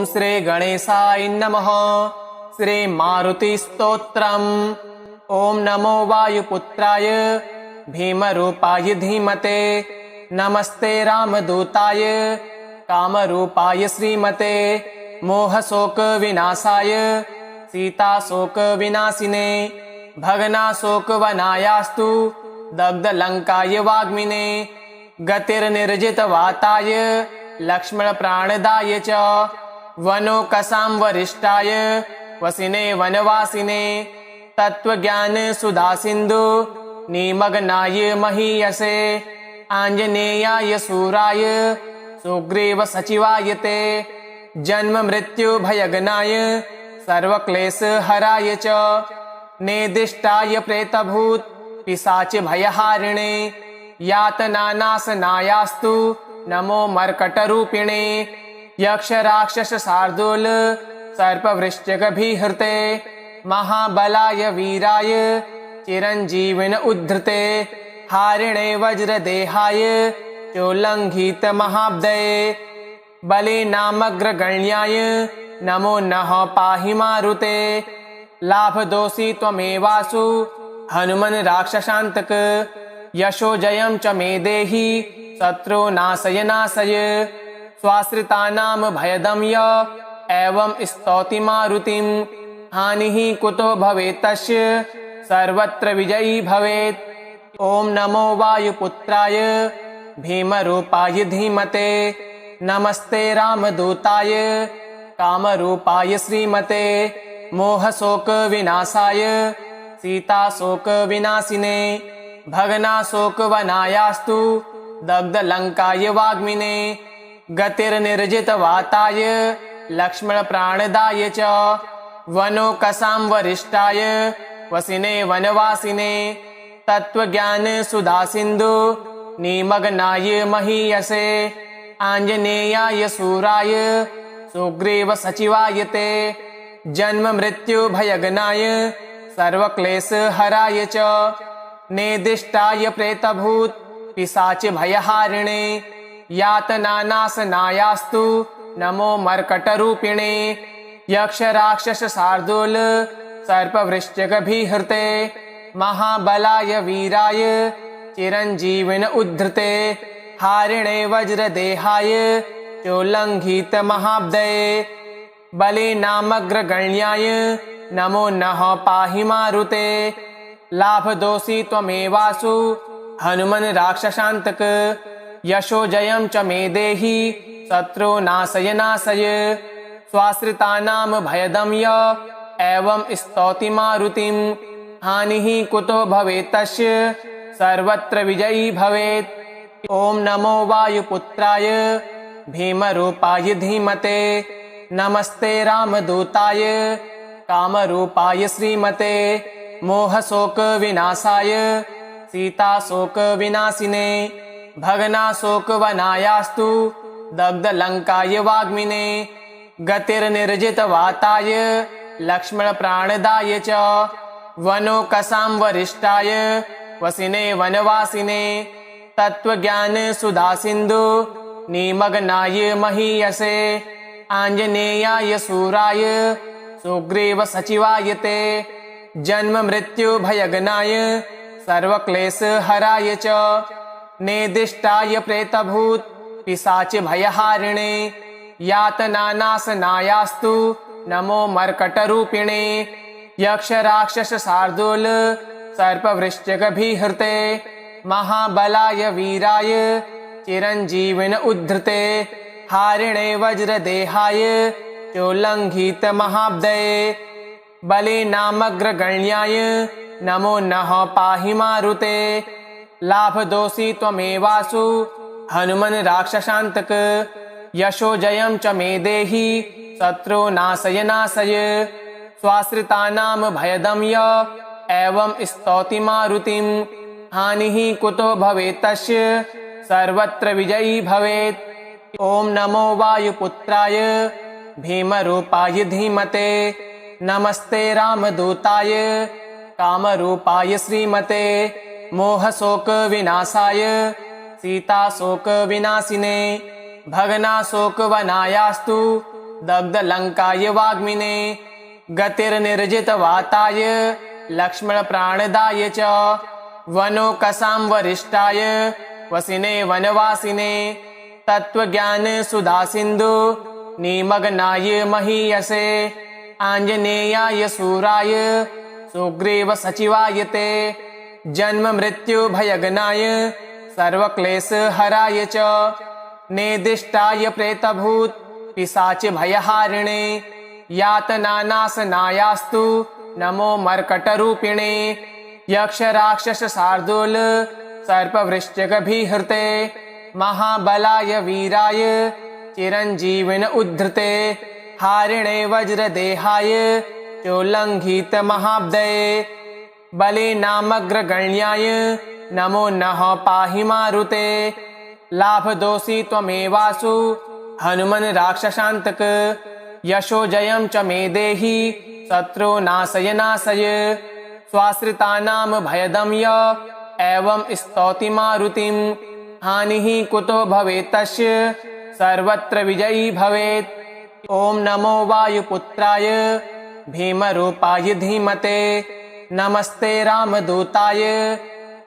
ओम श्री गणेशाय नमः। श्री मारुति स्तोत्रम्। ओम नमो वायुपुत्राय भीमरूपाय धीमते नमस्ते रामदूताय कामरूपाय श्रीमते मोहशोक विनाशाय सीताशोक विनाशिने भगनाशोक वनायास्तु दग्धलंकाय वाग्मिने गतिर्निर्जित वाताय लक्ष्मण प्राणदाय च वनोकसां वरिष्ठाय वसिने वनवासिने तत्वज्ञान सुधा सिंधु निमग्नाय महीयसे आंजनेयाय सूराय सुग्रीव सचिवाय ते जन्म मृत्यु भयगनाय सर्वक्लेश हराय च नेदिष्टाय प्रेतभूत पिशाच भयहारिणे यातनानाशनायास्तु नमो मर्कटरूपिणे यक्ष राक्षस शार्दूल सर्पवृश्चिकभिहृते महाबलाय वीराय चिरंजीविन उद्धृते हारिणे वज्रदेहाय चोल्लंघित महाब्दये बलिनामग्रगण्याय नमो नः पाहि मारुते लाभदोषी त्वमेवासु हनुमन् राक्षसान्तक यशो जयं च मे देहि शत्रु नाशय नाशय स्वाश्रितानां भयदम्य एवं स्तौति मारुतिं हानिः कुतो भवेत्तस्य सर्वत्र विजयी भवेत्। ओम नमो वायुपुत्राय भीमरूपाय धीमते नमस्ते रामदूताय कामरूपाय श्रीमते मोहशोक विनाशाय सीताशोक विनाशिने भगनाशोक वनायास्तु दग्धलंकाय वाग्मिने गतिर्निर्जित वाताय लक्ष्मण प्राणदाय च वनोकसां वरिष्ठाय वसिने वनवासिने तत्वज्ञान सुधा सिंधु निमग्नाय महीयसे आंजनेयाय सूराय सुग्रीव सचिवाय ते जन्म मृत्यु भयगनाय सर्वक्लेश हराय च नेदिष्टाय प्रेतभूत पिशाच भयहारिणे यातनानाशनायास्तु नमो मर्कटरूपिणे यक्ष राक्षस शार्दूल सर्पवृश्चिकभिहृते महाबलाय वीराय चिरंजीविन उद्धृते हारिणे वज्रदेहाय चोल्लंघित महाब्दये बलिनामग्रगण्याय नमो नः पाहि मारुते लाभदोषी त्वमेवासु हनुमन् राक्षसान्तक यशो जयं च मे देहि शत्रु नाशय नाशय स्वाश्रितानां भयदम्य एवं स्तौति मारुतिं हानिः कुतो भवेत्तस्य सर्वत्र विजयी भवेत्। ओम नमो वायुपुत्राय भीमरूपाय धीमते नमस्ते रामदूताय कामरूपाय श्रीमते मोहशोक विनाशाय सीताशोक विनाशिने भगनाशोक वनायास्तु दग्धलंकाय वाग्मिने गतिर्निर्जित वाताय लक्ष्मण प्राणदाय च वनोकसां वरिष्ठाय वसिने वनवासिने तत्वज्ञान सुधा सिंधु निमग्नाय महीयसे आंजनेयाय सूराय सुग्रीव सचिवाय ते जन्म मृत्यु भयगनाय सर्वक्लेश हराय च नेदिष्टाय प्रेतभूत पिशाच भयहारिणे यातनानाशनायास्तु नमो मर्कटरूपिणे यक्ष राक्षस शार्दूल सर्पवृश्चिकभिहृते महाबलाय वीराय चिरंजीविन उद्धृते हारिणे वज्रदेहाय चोल्लंघित महाब्दये बलिनामग्रगण्याय नमो नः पाहि मारुते लाभदोषी त्वमेवासु हनुमन् राक्षसान्तक यशो जयं च मे देहि शत्रु नाशय नाशय स्वाश्रितानां भयदम्य एवं स्तौति मारुतिं हानिः कुतो भवेत्तस्य सर्वत्र विजयी भवेत्। ओम नमो वायुपुत्राय भीमरूपाय धीमते नमस्ते रामदूताय कामरूपाय श्रीमते मोहशोक विनाशाय सीताशोक विनाशिने भगनाशोक वनायास्तु दग्धलङ्काय वाग्मिने गतिर्निर्जितवाताय लक्ष्मणप्राणदाय च वनोकसां वरिष्ठाय वसिने वनवासिने तत्त्वज्ञानसुधासिन्धु निमग्नाय महीयसे आञ्जनेयाय शूराय सुग्रीवसचिवाय ते जन्ममृत्युभयगनाय सर्वक्लेशहराय च नेदिष्टाय प्रेतभूत पिशाचभयहारिणे यातनानाशनायास्तु नमो मर्कटरूपिणे यक्षराक्षसशार्दूल सर्पवृश्चिकभिहृते महाबलाय वीराय चिरञ्जीविन उद्धृते हारिणे वज्रदेहाय चोल्लङ्घितमहाब्दये बलिनामग्रगण्याय नमो नः पाहि मारुते लाभदोषी त्वमेवासु हनुमन् राक्षसान्तक यशो जयं च मे देहि शत्रुनाशय नाशय स्वाश्रितानां भयदम्य एवं स्तौति मारुतिं हानिः कुतो भवेत्तस्य सर्वत्र विजयी भवेत्। ॐ नमो वायुपुत्राय भीमरूपाय धीमते नमस्ते रामदूताय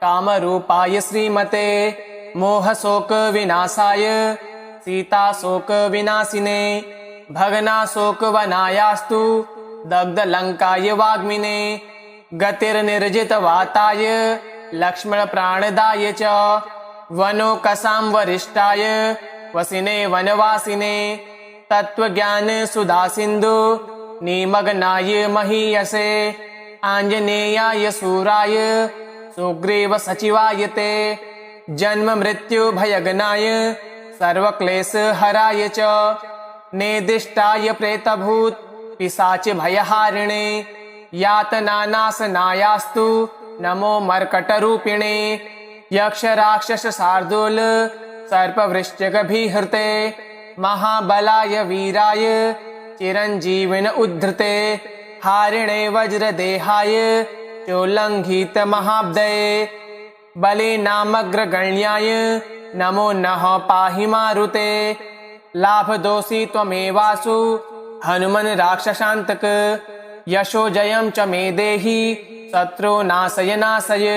कामरूपाय श्रीमते मोहशोकविनाशाय सीताशोकविनाशिने भग्नाशोकवनायास्तु दग्धलङ्काय वाग्मिने गतिर्निर्जितवाताय लक्ष्मणप्राणदाय च वनोकसां वरिष्ठाय वसिने वनवासिने तत्त्वज्ञानसुधासिन्धु निमग्नाय महीयसे आञ्जनेयाय शूराय सुग्रीवसचिवाय ते जन्ममृत्युभयगनाय सर्वक्लेशहराय च नेदिष्टाय प्रेतभूत पिशाचभयहारिणे यातनानाशनायास्तु नमो मर्कटरूपिणे यक्षराक्षसशार्दूल सर्पवृश्चिकभिहृते महाबलाय वीराय चिरञ्जीविन उद्धृते हारिणे वज्रदेहाय चोल्लङ्घितमहाब्दये बलिनामग्रगण्याय नमो नः पाहि मारुते लाभदोषी त्वमेवासु हनुमन् राक्षसान्तक यशो जयं च मे देहि शत्रुनाशय नाशय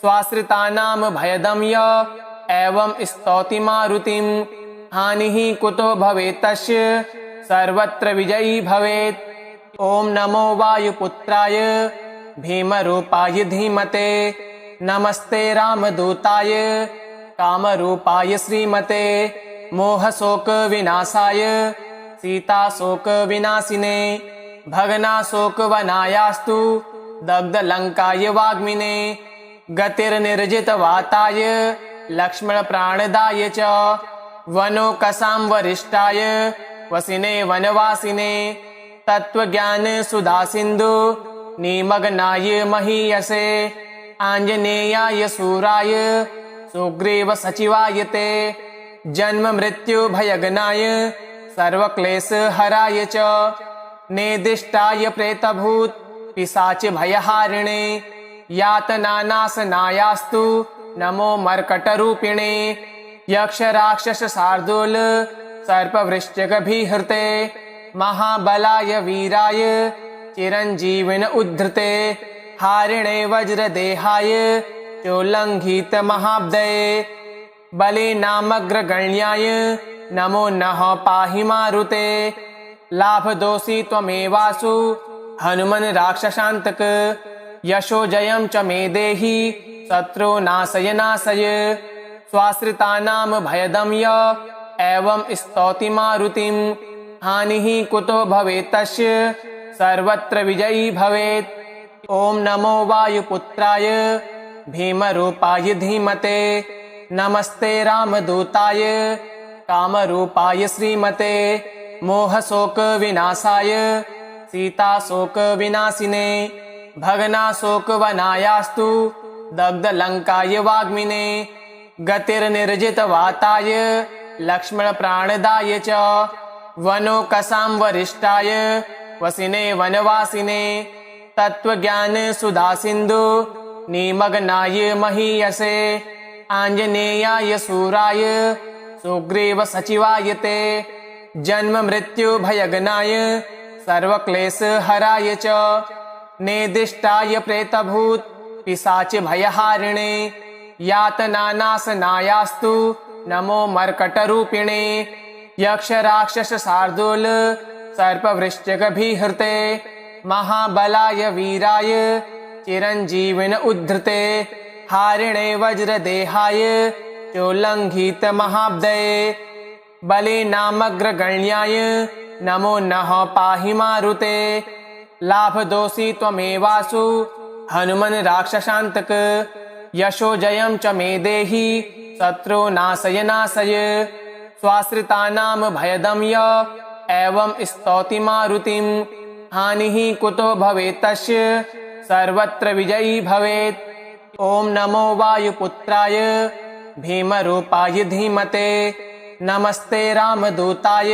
स्वाश्रितानां भयदम्य एवं स्तौति मारुतिं हानिः कुतो भवेत्तस्य सर्वत्र विजयी भवेत्। ॐ नमो वायुपुत्राय भीमरूपाय धीमते नमस्ते रामदूताय कामरूपाय श्रीमते मोहशोकविनाशाय सीताशोकविनाशिने भग्नाशोकवनायास्तु दग्धलङ्काय वाग्मिने गतिर्निर्जितवाताय लक्ष्मणप्राणदाय च वनोकसां वरिष्ठाय वसिने वनवासिने तत्त्वज्ञानसुधासिन्धु निमग्नाय महीयसे आञ्जनेयाय शूराय सुग्रीवसचिवाय ते जन्ममृत्युभयगनाय सर्वक्लेशहराय च नेदिष्टाय प्रेतभूत पिशाचभयहारिणे यातनानाशनायास्तु नमो मर्कटरूपिणे यक्षराक्षसशार्दूल सर्पवृश्चिकभिहृते महाबलाय वीराय चिरञ्जीविन उद्धृते हारिणे वज्रदेहाय चोल्लङ्घितमहाब्दये बलिनामग्रगण्याय नमो नः पाहि मारुते लाभदोषी त्वमेवासु हनुमन् राक्षसान्तक यशो जयं च मे देहि शत्रुनाशय नाशय स्वाश्रितानां भयदम्य एवं स्तौति मारुतिं हानिः कुतो भवेत्तस्य सर्वत्र विजयी भवेत्। ॐ नमो वायुपुत्राय भीमरूपाय धीमते नमस्ते रामदूताय कामरूपाय श्रीमते मोहशोकविनाशाय सीताशोकविनाशिने भग्नाशोकवनायास्तु दग्धलङ्काय वाग्मिने गतिर्निर्जितवाताय लक्ष्मणप्राणदाय च वनोकसां वरिष्ठाय वसिने वनवासिने तत्त्वज्ञानसुधासिन्धु निमग्नाय महीयसे आञ्जनेयाय शूराय सुग्रीवसचिवाय ते जन्म मृत्यु भयगनाय सर्वक्लेशहराय च नेदिष्टाय प्रेतभूत पिशाच भयहारिणे यातनानाशनायास्तु नमो मर्कटरूपिणे यक्ष राक्षस शार्दूल सर्पवृश्चिकभिहृते महाबलाय वीराय चिरंजीविन उद्धृते हारिणे वज्रदेहाय चोल्लंघित महाब्दये बले नामग्रगण्याय नमो नः पाहि मारुते लाभदोषी त्वमेवासु हनुमन् राक्षसान्तक यशो जयं च मे देहि शत्रो नाशय नाशय स्वाश्रितानां भयदं य एवं स्तौति मारुतिं हानिः कुतो भवेत् तस्य सर्वत्र विजयी भवेत्। ॐ नमो वायुपुत्राय भीमरूपाय धीमते नमस्ते रामदूताय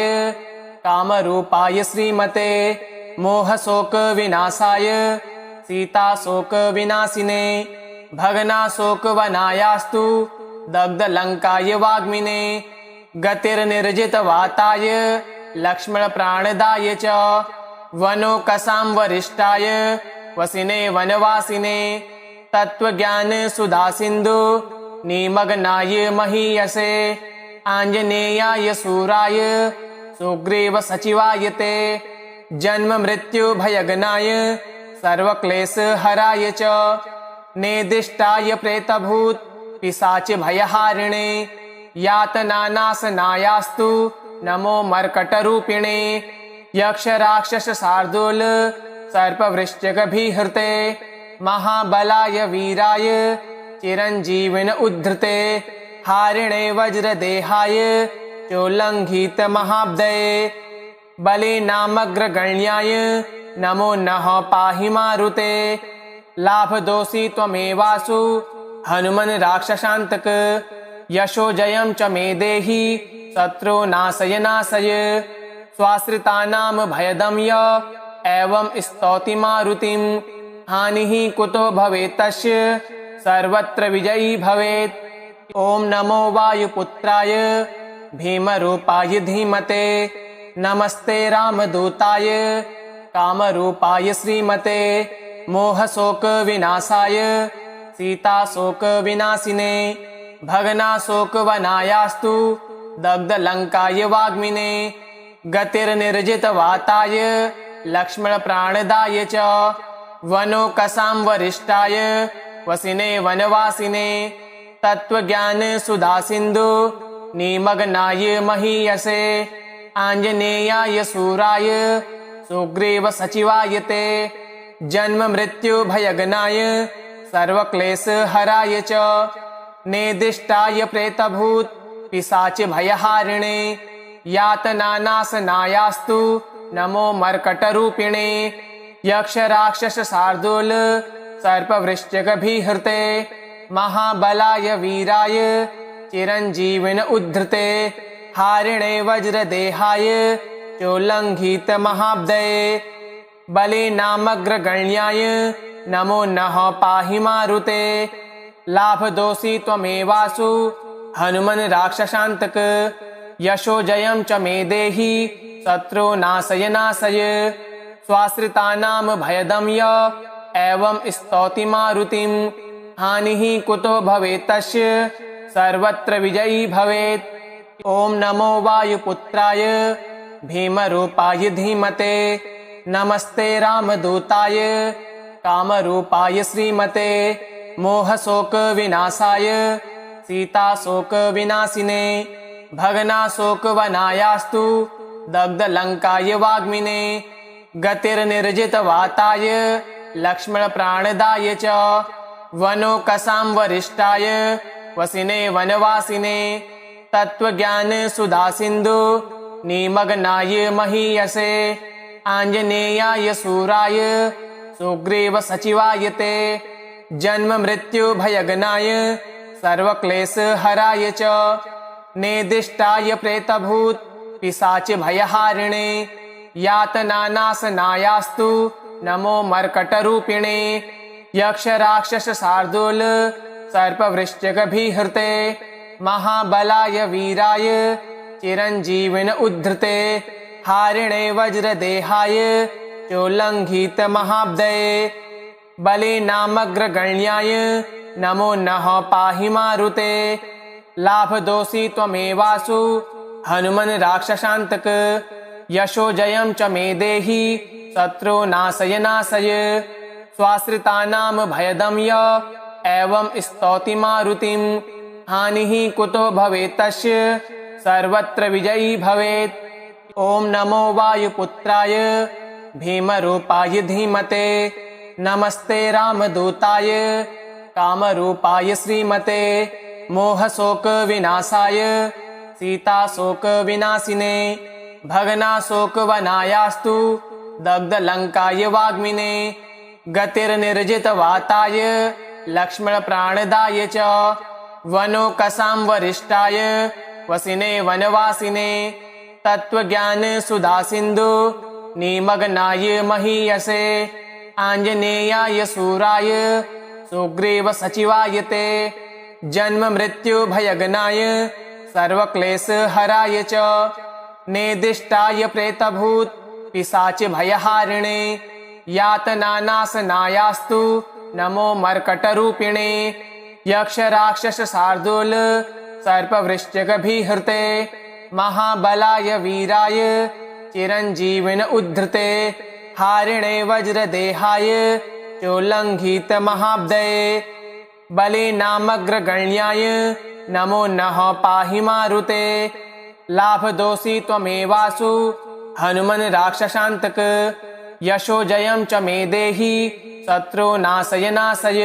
कामरूपाय श्रीमते मोहशोक विनाशाय सीताशोक विनाशिने भग्नाशोकवनायास्तु दग्धलङ्काय वाग्मिने गतिर्निर्जितवाताय लक्ष्मणप्राणदाय च वनोकसां वरिष्ठाय वसिने वनवासिने तत्त्वज्ञानसुधासिन्धु निमग्नाय महीयसे आञ्जनेयाय शूराय सुग्रीव सचिवाय ते जन्म मृत्यु भयगनाय सर्वक्लेशहराय च नेदिष्टाय प्रेतभूत पिशाच भयहारिणे यातनानाशनायास्तु नमो मर्कटरूपिणे यक्ष राक्षस शार्दूल सर्पवृश्चिकभिहृते महाबलाय वीराय चिरंजीविन उद्धृते हारिणे वज्रदेहाय चोल्लंघित महाब्दये बले नामग्रगण्याय नमो नः पाहि मारुते लाभदोषी त्वमेवासु हनुमन् राक्षसान्तक यशो जयं च मे देहि शत्रो नाशय नाशय स्वाश्रितानां भयदं य एवं स्तौति मारुतिं हानिः कुतो भवेत् तस्य सर्वत्र विजयी भवेत्। ॐ नमो वायुपुत्राय भीमरूपाय धीमते नमस्ते रामदूताय कामरूपाय श्रीमते मोहशोक विनाशाय सीताशोक विनाशिने भग्नाशोकवनायास्तु दग्धलङ्काय वाग्मिने गतिर्निर्जितवाताय लक्ष्मणप्राणदाय च वनोकसां वरिष्ठाय वसिने वनवासिने तत्त्वज्ञानसुधासिन्धु निमग्नाय महीयसे आञ्जनेयाय शूराय सुग्रीव सचिवाय ते जन्म मृत्यु भयगनाय सर्वक्लेशहराय च नेदिष्टाय प्रेतभूत पिशाच भयहारिणे यातनानाशनायास्तु नमो मर्कटरूपिणे यक्ष राक्षस शार्दूल सर्पवृश्चिकभिहृते महाबलाय वीराय चिरंजीविन उद्धृते हारिणे वज्रदेहाय चोल्लंघित महाब्दये बले नामग्रगण्याय नमो नः पाहि मारुते लाभदोषी त्वमेवासु हनुमन् राक्षसान्तक यशो जयं च मे देहि शत्रो नाशय नाशय स्वाश्रितानां भयदं य एवं स्तौति मारुतिं हानिः कुतो भवेत् तस्य सर्वत्र विजयी भवेत्। ॐ नमो वायुपुत्राय भीमरूपाय धीमते नमस्ते रामदूताय कामरूपाय श्रीमते मोहशोक विनाशाय सीताशोक विनाशिने भग्नाशोकवनायास्तु दग्धलङ्काय वाग्मिने गतिर्निर्जितवाताय लक्ष्मणप्राणदाय च वनोकसां वरिष्ठाय वसिने वनवासिने तत्त्वज्ञानसुधासिन्धु निमग्नाय महीयसे आञ्जनेयाय शूराय सुग्रीव सचिवाय ते जन्म मृत्यु भयगनाय सर्वक्लेशहराय च नेदिष्टाय प्रेतभूत पिशाच भयहारिणे यातनानाशनायास्तु नमो मर्कटरूपिणे यक्ष राक्षस शार्दूल सर्पवृश्चिकभिहृते महाबलाय वीराय चिरञ्जीविन उद्धृते हारिणे वज्रदेहाय चोल्लङ्घित महाब्दये बलिनामग्रगण्याय नमो नः पाहि मारुते लाभदोषी त्वमेवासु हनुमन् राक्षसान्तक यशो जयं च मे देहि शत्रु नाशय नाशय स्वाश्रितानां भयदं य एवं स्तौति मारुतिं हानिः कुतो भवेत् तस्य सर्वत्र विजयी भवेत्। ॐ नमो वायुपुत्राय भीमरूपाय धीमते नमस्ते रामदूताय कामरूपाय श्रीमते मोहशोक विनाशाय सीताशोक विनाशिने भगनाशोक वनायास्तु दग्धलङ्काय वाग्मिने गतिर्निर्जित वाताय लक्ष्मण प्राणदाय च वनोकसां वरिष्ठाय वसिने वनवासिने तत्त्वज्ञान सुधा सिन्धु निमग्नाय महीयसे आञ्जनेयाय शूराय सुग्रीव सचिवाय ते जन्म मृत्यु भयगनाय सर्वक्लेश हराय च नेदिष्टाय प्रेतभूत पिशाच भयहारिणे यातनानाशनायास्तु नमो मर्कटरूपिणे यक्ष राक्षस शार्दूल सर्पवृश्चिकभिहृते महाबलाय वीराय चिरञ्जीविन उद्धृते हारिणे वज्रदेहाय चोल्लङ्घित महाब्दये बलिनामग्रगण्याय नमो नः पाहि मारुते लाभदोषी त्वमेवासु हनुमन् राक्षसान्तक यशो जयं च मे देहि शत्रु नाशय नाशय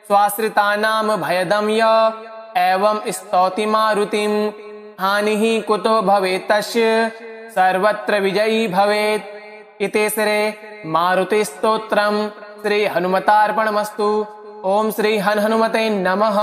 स्वाश्रितानां भयदं य एवं स्तौति मारुतिं हानिः कुतो भवेत् तस्य सर्वत्र विजयी भवेत्। इति श्री मारुतिस्तोत्रम् श्री हनुमतार्पणमस्तु। ओम श्री हनुमते नमः।